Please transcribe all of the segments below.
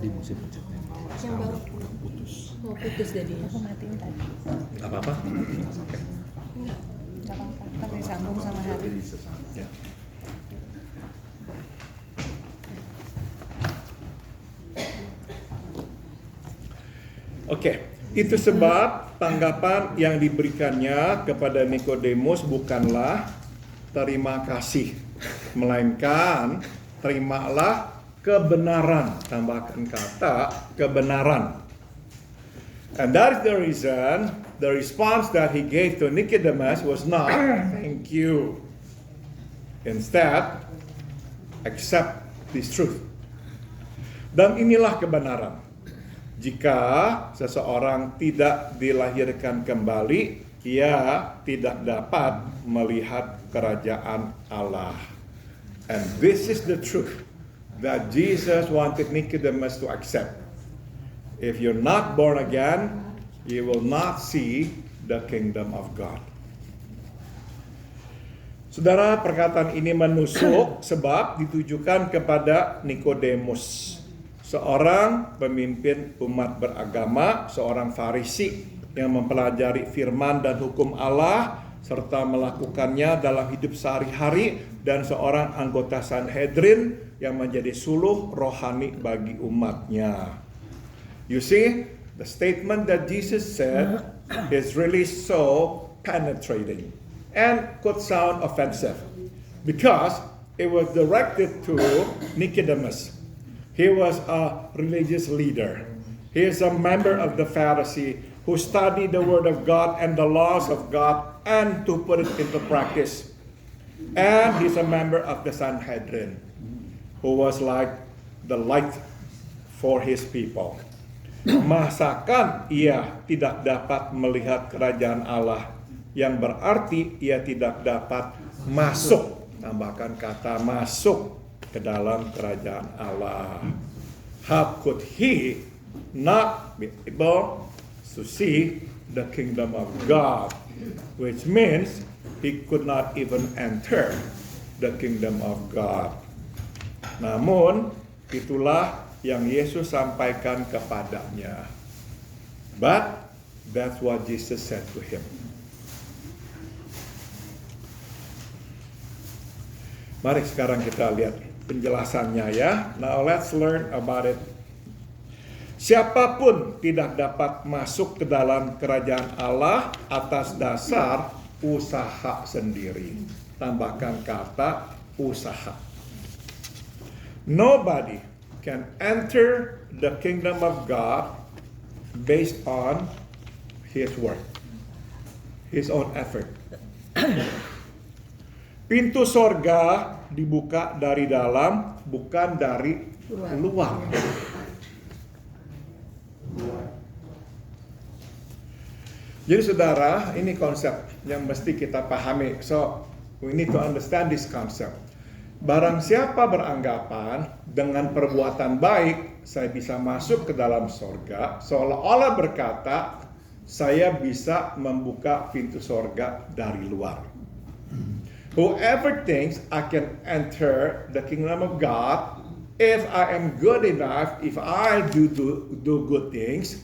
Tadi mesti pencet yang bawah. Yang Sekarang bawah. udah putus. Oh, putus jadinya. Aku matiin tadi. Gak apa-apa. Gak apa-apa. Kan disambung sama hari. Jadi sesama. Ya. Oke, itu sebab tanggapan yang diberikannya kepada Nikodemus bukanlah terima kasih, melainkan terimalah kebenaran. Tambahkan kata kebenaran. And that is the reason the response that he gave to Nicodemus was not thank you. Instead, accept this truth. Dan inilah kebenaran. Jika seseorang tidak dilahirkan kembali, ia tidak dapat melihat kerajaan Allah. And this is the truth that Jesus wanted Nicodemus to accept. If you're not born again, you will not see the kingdom of God. Saudara, perkataan ini menusuk sebab ditujukan kepada Nikodemus, seorang pemimpin umat beragama, seorang Farisi yang mempelajari firman dan hukum Allah serta melakukannya dalam hidup sehari-hari, dan seorang anggota Sanhedrin yang menjadi suluh rohani bagi umatnya. You see, the statement that Jesus said is really so penetrating and could sound offensive because it was directed to Nicodemus. He was a religious leader. He is a member of the Pharisee who studied the Word of God and the laws of God and to put it into practice. And he's a member of the Sanhedrin, who was like the light for his people. Masakan ia tidak dapat melihat kerajaan Allah, yang berarti ia tidak dapat masuk, tambahkan kata masuk, ke dalam kerajaan Allah. How could he not be able to see the kingdom of God, which means he could not even enter the kingdom of God. Namun itulah yang Yesus sampaikan kepadanya. But that's what Jesus said to him. Mari sekarang kita lihat penjelasannya ya. Now let's learn about it. Siapapun tidak dapat masuk ke dalam kerajaan Allah atas dasar usaha sendiri. Tambahkan kata usaha. Nobody can enter the kingdom of God based on his work, his own effort. Pintu sorga dibuka dari dalam, bukan dari luar. Jadi saudara, ini konsep yang mesti kita pahami. So, we need to understand this concept. Barang siapa beranggapan dengan perbuatan baik saya bisa masuk ke dalam sorga, seolah-olah berkata saya bisa membuka pintu sorga dari luar. Whoever thinks I can enter the kingdom of God if I am good enough, if I do good things,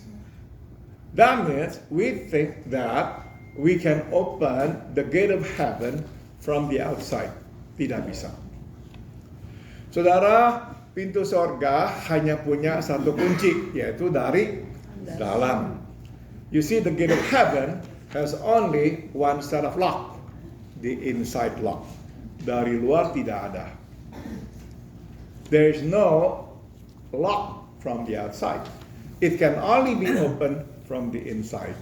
that means we think that we can open the gate of heaven from the outside. Tidak bisa. Saudara, pintu sorga hanya punya satu kunci, yaitu dari dalam. You see, the gate of heaven has only one set of lock, the inside lock. Dari luar tidak ada. There is no lock from the outside. It can only be opened from the inside.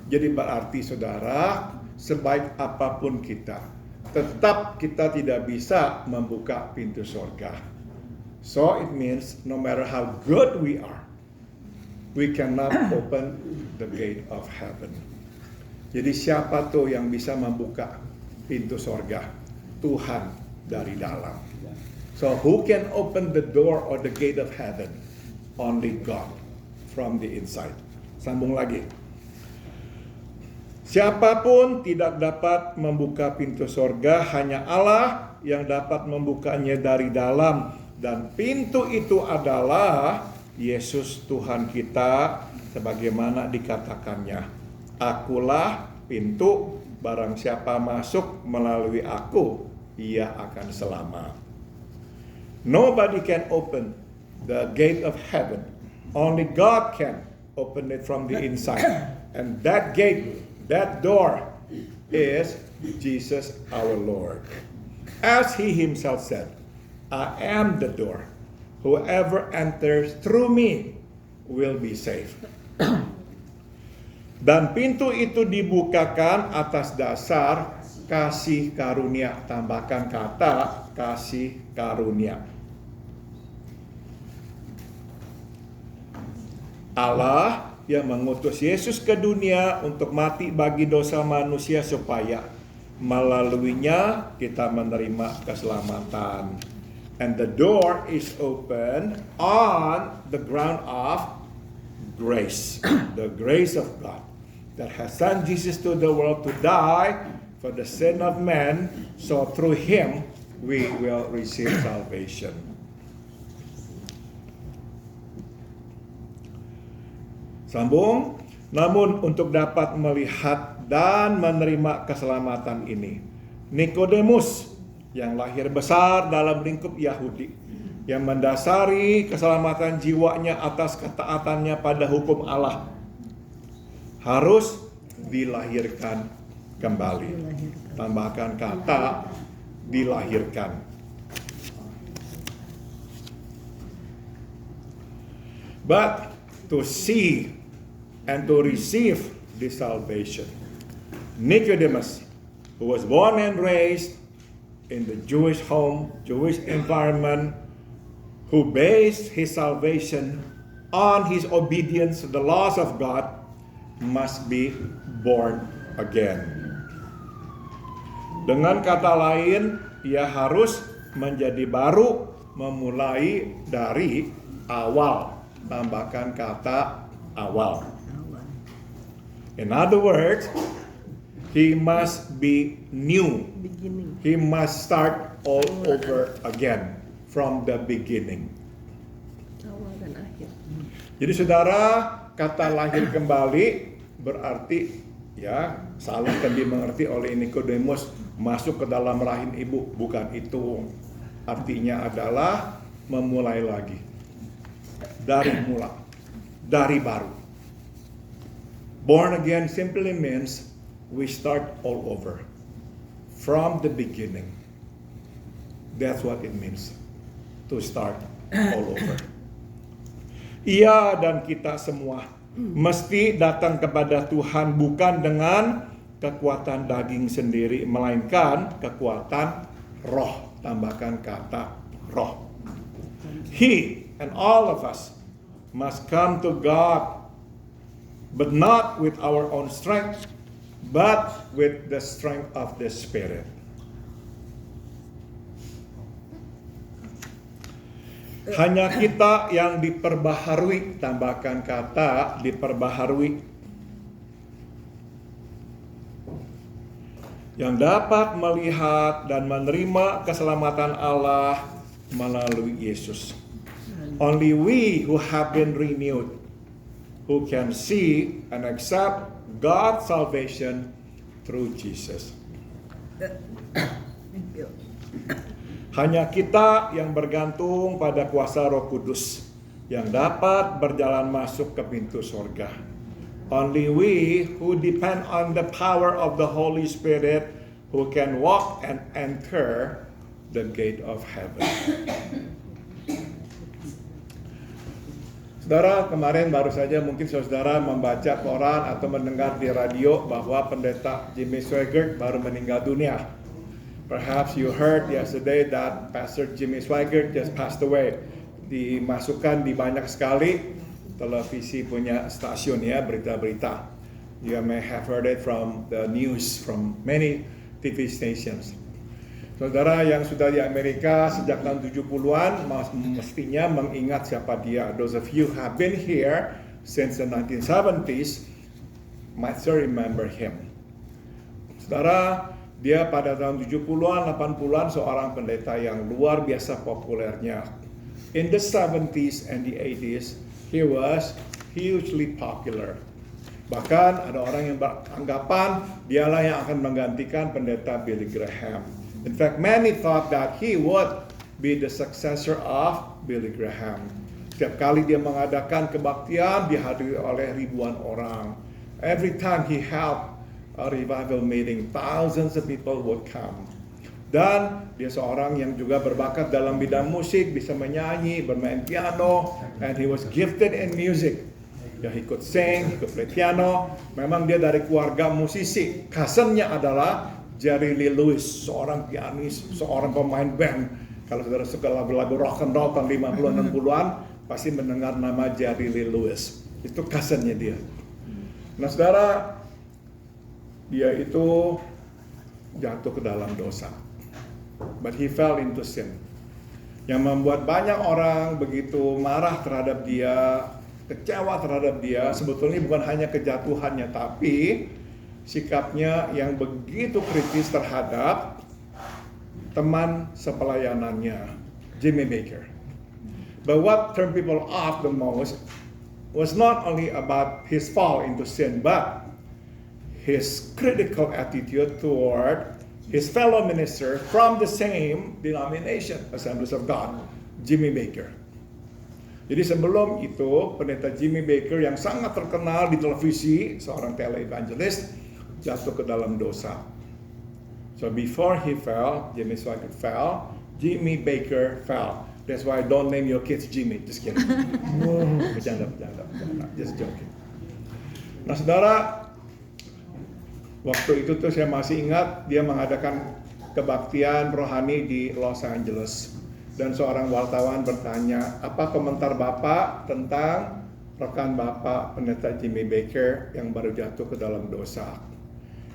Jadi berarti saudara, sebaik apapun kita, tetap kita tidak bisa membuka pintu surga. So it means no matter how good we are, we cannot open the gate of heaven. Jadi siapa tuh yang bisa membuka pintu surga? Tuhan dari dalam. So who can open the door or the gate of heaven? Only God from the inside. Sambung lagi. Siapapun tidak dapat membuka pintu sorga, hanya Allah yang dapat membukanya dari dalam. Dan pintu itu adalah Yesus Tuhan kita sebagaimana dikatakannya. Akulah pintu, barang siapa masuk melalui aku, ia akan selamat. Nobody can open the gate of heaven. Only God can open it from the inside. And that gate, that door is Jesus our Lord. As he himself said, I am the door. Whoever enters through me will be saved. Dan pintu itu dibukakan atas dasar kasih karunia. Tambahkan kata kasih karunia. Allah yang mengutus Yesus ke dunia untuk mati bagi dosa manusia supaya melaluinya kita menerima keselamatan. And the door is open on the ground of grace. The grace of God that has sent Jesus to the world to die for the sin of man, so through him we will receive salvation. Sambung, namun untuk dapat melihat dan menerima keselamatan ini, Nikodemus yang lahir besar dalam lingkup Yahudi, yang mendasari keselamatan jiwanya atas ketaatannya pada hukum Allah, harus dilahirkan kembali. Tambahkan kata dilahirkan. But to see and to receive this salvation, Nicodemus, who was born and raised in the Jewish home, Jewish environment, who based his salvation on his obedience to the laws of God, must be born again. Dengan kata lain, ia harus menjadi baru, memulai dari awal. Tambahkan kata awal. In other words, he must be new. He must start all over again from the beginning. Awal dan akhir. Jadi saudara, kata lahir kembali berarti ya salah dan dimengerti oleh Nikodemus, masuk ke dalam rahim ibu. Bukan itu. Artinya adalah memulai lagi. Dari mula. Dari baru. Born again simply means we start all over. From the beginning. That's what it means. To start all over. Ia dan kita semua mesti datang kepada Tuhan bukan dengan kekuatan daging sendiri, melainkan kekuatan roh. Tambahkan kata roh. He and all of us must come to God, but not with our own strength, but with the strength of the Spirit. Hanya kita yang diperbaharui, tambahkan kata diperbaharui, yang dapat melihat dan menerima keselamatan Allah melalui Yesus. Only we who have been renewed, who can see and accept God's salvation through Jesus. Hanya kita yang bergantung pada kuasa Roh Kudus yang dapat berjalan masuk ke pintu surga. Only we who depend on the power of the Holy Spirit who can walk and enter the gate of heaven. Saudara, kemarin baru saja mungkin saudara membaca koran atau mendengar di radio bahwa pendeta Jimmy Swaggart baru meninggal dunia. Perhaps you heard yesterday that Pastor Jimmy Swaggart just passed away. Dimasukkan di banyak sekali televisi punya stasiun ya, berita-berita. You may have heard it from the news from many TV stations. Saudara yang sudah di Amerika sejak tahun 70-an mestinya mengingat siapa dia. Those of you who have been here since the 1970s might still remember him. Saudara, dia pada tahun 70-an, 80-an seorang pendeta yang luar biasa populernya. in the 70s and the 80s, he was hugely popular. Bahkan ada orang yang beranggapan dialah yang akan menggantikan pendeta Billy Graham. In fact, many thought that he would be the successor of Billy Graham. Setiap kali dia mengadakan kebaktian, dihadiri oleh ribuan orang. Every time he held a revival meeting, thousands of people would come. Dan dia seorang yang juga berbakat dalam bidang musik, bisa menyanyi, bermain piano, and he was gifted in music. Ya, he could sing, he could play piano. Memang dia dari keluarga musisi. Cousin-nya adalah Jerry Lee Lewis, seorang pianis, seorang pemain band. Kalau saudara suka lagu-lagu rock and roll tahun 50-an 60-an, pasti mendengar nama Jerry Lee Lewis. Itu cousin-nya dia. Nah, saudara, dia itu jatuh ke dalam dosa. But he fell into sin. Yang membuat banyak orang begitu marah terhadap dia, kecewa terhadap dia, sebetulnya bukan hanya kejatuhannya, tapi sikapnya yang begitu kritis terhadap teman sepelayanannya, Jimmy Baker. But what turned people off the most was not only about his fall into sin, but his critical attitude toward his fellow minister from the same denomination, Assemblies of God, Jimmy Baker. Jadi sebelum itu, pendeta Jimmy Baker yang sangat terkenal di televisi, seorang televangelist, jatuh ke dalam dosa. So before he fell, Jimmy Swaggart fell, Jimmy Baker fell. That's why don't name your kids Jimmy, just kidding. Bercanda, just joking. Nah, saudara, waktu itu tuh saya masih ingat dia mengadakan kebaktian rohani di Los Angeles. Dan seorang wartawan bertanya, apa komentar Bapak tentang rekan Bapak pendeta Jimmy Baker yang baru jatuh ke dalam dosa?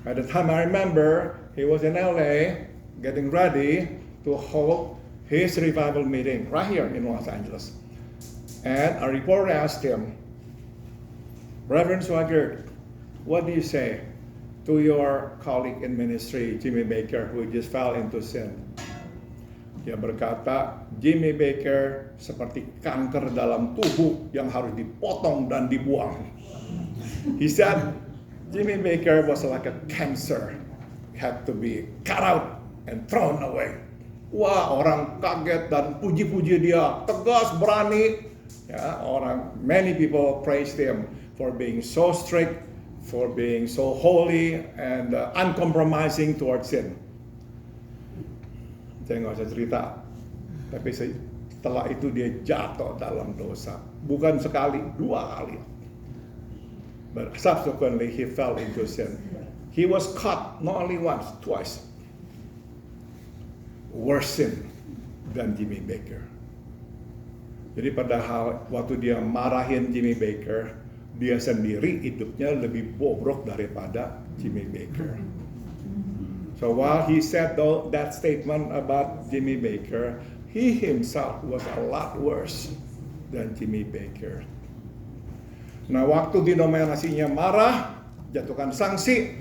At the time I remember, he was in LA getting ready to hold his revival meeting right here in Los Angeles. And a reporter asked him, Reverend Swaggart, what do you say to your colleague in ministry, Jimmy Baker, who just fell into sin? Dia berkata, Jimmy Baker seperti kanker dalam tubuh yang harus dipotong dan dibuang. He said, Jimmy Baker was like a cancer, had to be cut out and thrown away. Wah, orang kaget dan puji-puji dia, tegas, berani. Ya, many people praised him for being so strict, for being so holy and uncompromising towards sin. Saya nggak usah cerita, tapi setelah itu dia jatuh dalam dosa. Bukan sekali, 2 kali. But subsequently he fell into sin. He was caught not only once, twice. Worse sin than Jimmy Baker. Jadi padahal waktu dia marahin Jimmy Baker, dia sendiri hidupnya lebih bobrok daripada Jimmy Baker. So while he said that statement about Jimmy Baker, he himself was a lot worse than Jimmy Baker. Nah, waktu denominasinya marah, jatuhkan sanksi,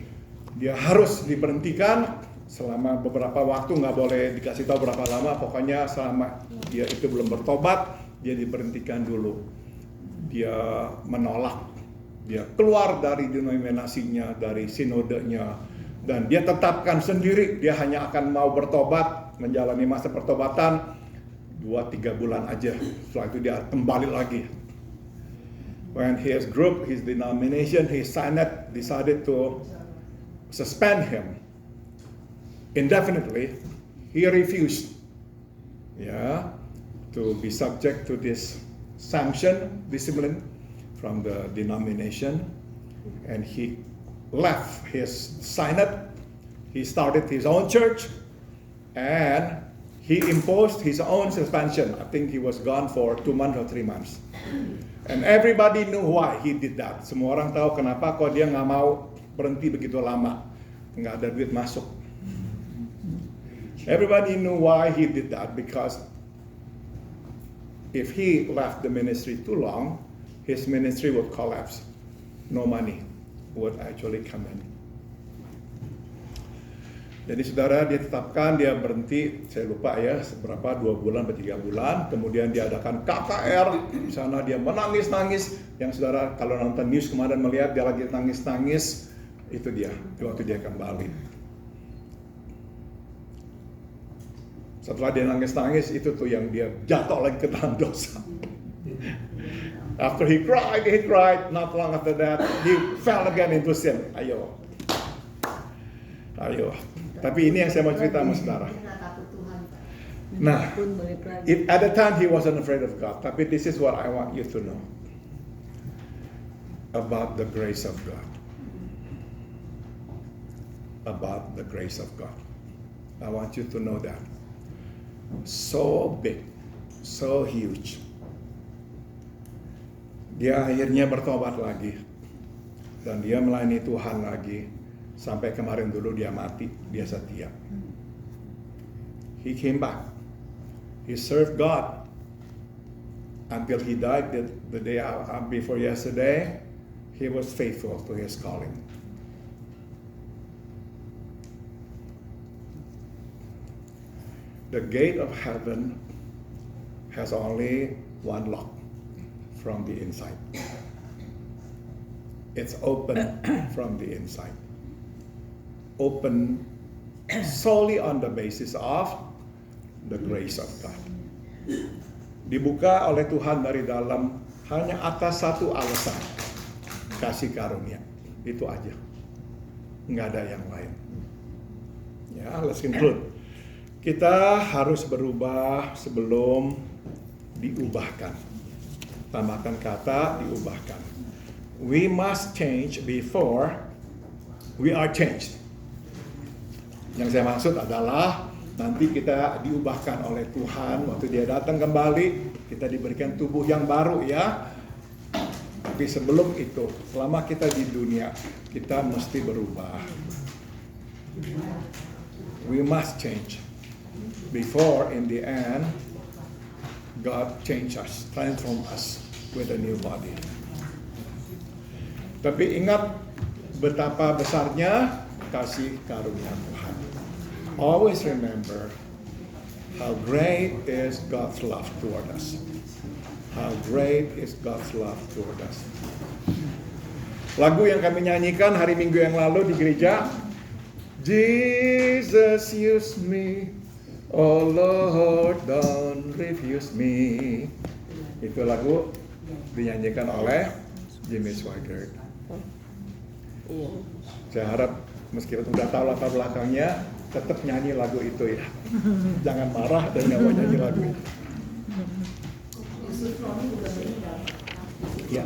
dia harus diberhentikan selama beberapa waktu, nggak boleh dikasih tahu berapa lama, pokoknya selama dia itu belum bertobat, dia diberhentikan dulu. Dia menolak, dia keluar dari denominasinya, dari sinodenya, dan dia tetapkan sendiri, dia hanya akan mau bertobat, menjalani masa pertobatan 2-3 bulan aja. Setelah itu dia kembali lagi. When his group, his denomination, his synod decided to suspend him indefinitely, he refused to be subject to this sanction, discipline from the denomination, and he left his synod, he started his own church, and he imposed his own suspension. I think he was gone for 2 months or 3 months. And everybody knew why he did that. Semua orang tahu kenapa kok dia nggak mau berhenti begitu lama. Nggak ada duit masuk. Everybody knew why he did that, because if he left the ministry too long, his ministry would collapse. No money would actually come in. Jadi saudara, dia tetapkan, dia berhenti, saya lupa ya, seberapa, 2 bulan atau 3 bulan. Kemudian dia adakan KKR, di sana dia menangis-nangis. Yang saudara, kalau nonton news kemarin melihat dia lagi nangis-nangis, itu dia, waktu dia kembali. Setelah dia nangis-nangis, itu tuh yang dia jatuh lagi ke dalam dosa. After he cried, not long after that, he fell again into sin. Ayo. Tapi ini yang saya mau cerita sama saudara. Nah, Pun balik lagi. at the time he wasn't afraid of God. Tapi this is what I want you to know about the grace of God. About the grace of God. I want you to know that. So big, so huge. Dia akhirnya bertobat lagi. Dan dia melayani Tuhan lagi. Sampai kemarin dulu dia mati, dia setia. He came back. He served God until he died the day before yesterday. He was faithful to his calling. The gate of heaven has only one lock from the inside. It's open from the inside. Open solely on the basis of the grace of God. Dibuka oleh Tuhan dari dalam hanya atas satu alasan, kasih karunia. Itu aja, nggak ada yang lain. Ya, let's conclude. Kita harus berubah sebelum diubahkan. Tambahkan kata diubahkan. We must change before we are changed. Yang saya maksud adalah nanti kita diubahkan oleh Tuhan waktu dia datang kembali, kita diberikan tubuh yang baru ya. Tapi sebelum itu, selama kita di dunia, kita mesti berubah. We must change before in the end God change us, transform us with a new body. Tapi ingat betapa besarnya kasih karunia Tuhan. Always remember how great is God's love toward us. How great is God's love toward us. Lagu yang kami nyanyikan hari Minggu yang lalu di gereja, Jesus use me, oh Lord don't refuse me. Itu lagu dinyanyikan oleh Jimmy Swaggart. Iya. Saya harap meskipun udah tahu latar belakangnya, tetap nyanyi lagu itu ya. Jangan marah dan nggak mau nyanyi lagu itu. Ya.